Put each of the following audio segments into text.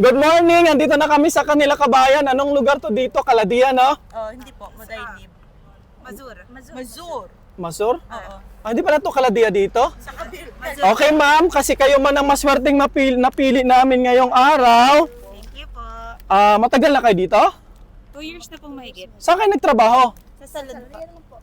Good morning! Andito na kami sa kanila kabayan. Anong lugar to dito? Kaladia, no? Oh, hindi po. Madaynib. Mazur. Mazur. Masur? Oo. Ah, hindi pala to Kaladia dito? Sa kabil. Okay, ma'am. Kasi kayo man ang maswerteng napili namin ngayong araw. Thank you po. Matagal na kayo dito? 2 years na pong mahigit. Saan kayo nagtrabaho? Sa salon po.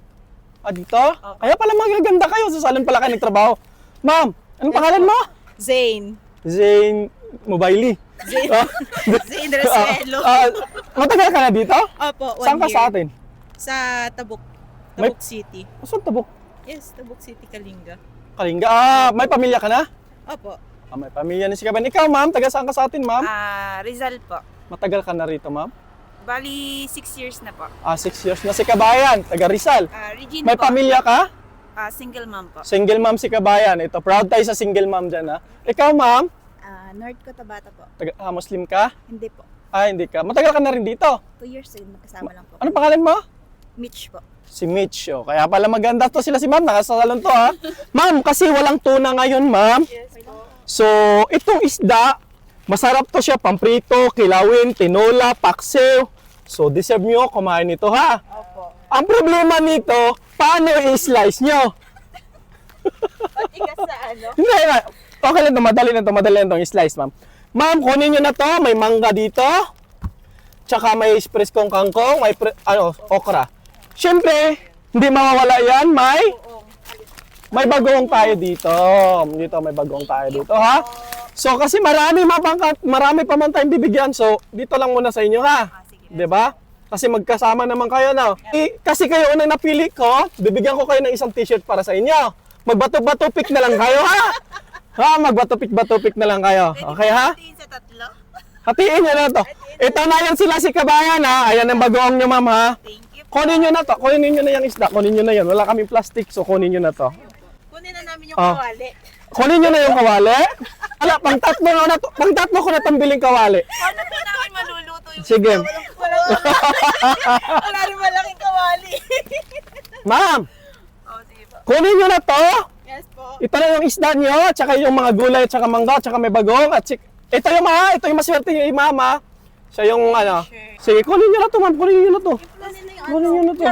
Dito? Kaya pala magaganda kayo. Sa salon pala kayo nagtrabaho. Ma'am, anong pangalan mo? Zane. Zane Mobaili. Zane Resuelo. Matagal ka na dito? Opo, 1 Saan ka year. sa atin? Sa Tabuk. May- Tabuk City. Saan Tabuk? Yes, Tabuk City, Kalinga. Kalinga. May pamilya ka na? Opo. May pamilya na si Kaban. Ikaw, ma'am, taga saan ka sa atin, ma'am? Rizal po. Matagal ka na rito, ma'am? Bali, 6 years na po. 6 years na si Kabayan, taga Rizal. Regine May po. pamilya ka? Single mom po. Single mom si Kabayan. Ito, proud tayo sa single mom dyan, ha? Ikaw, ma'am? North Cotabato po. Muslim ka? Hindi po. Hindi ka. Matagal ka na rin dito. 2 years din, magkasama lang po. Ano pangalan mo? Mitch po. Si Mitch. Oh. Kaya pala maganda to sila si ma'am. Nakasalon to, ha? Ma'am, kasi walang tuna ngayon, ma'am. So, itong isda, masarap to siya. Pamprito, kilawin, tinola, paksiw. So, deserve nyo kumain nito, ha? Opo. Ang problema nito, paano i-slice nyo? Ikas sa ano? Hindi na. Okay lang to, madali lang itong i-slice, ma'am. Ma'am, kunin nyo na to. May mangga dito. Tsaka may preskong kangkong, may okra. Siyempre, hindi mawawala yan. May bagoong tayo dito. Dito, may bagoong tayo dito, ha? So, kasi marami pa man tayong bibigyan. So, dito lang muna sa inyo, ha? Sige. 'Di ba? Kasi magkasama naman kayo na. Kasi kayo unang napili ko, bibigyan ko kayo ng isang t-shirt para sa inyo. Magbato-bato-pick na lang kayo, ha? Magbato-pick na lang kayo. Okay, ha? Tingin sa tatlo. Hatiin nyo na to. Ito na yan sila si Kabayan, ha? Ayan ang bagoong nyo, ma'am, ha? Thank you po. Kunin nyo na to. Kunin nyo na yung isda. Kunin nyo na yan. Wala kaming plastic, so kunin nyo na to. Kunin na namin yung Ah. kawali. Kunin nyo na yung kawali. Pang-tatlo ko na itong biling kawali. Paano po namin maluluto yung Sige. Wala rin malaking kawali. Ma'am, sige po. kunin nyo na to. Yes po. Ito na yung isda nyo, tsaka yung mga gulay, tsaka mangga, tsaka may bagong. Ito yung maswerte yung mama. Siya yung ano. Sige, kunin nyo na to, ma'am. Kunin nyo na to. Kunin na yung Kunin nyo na to.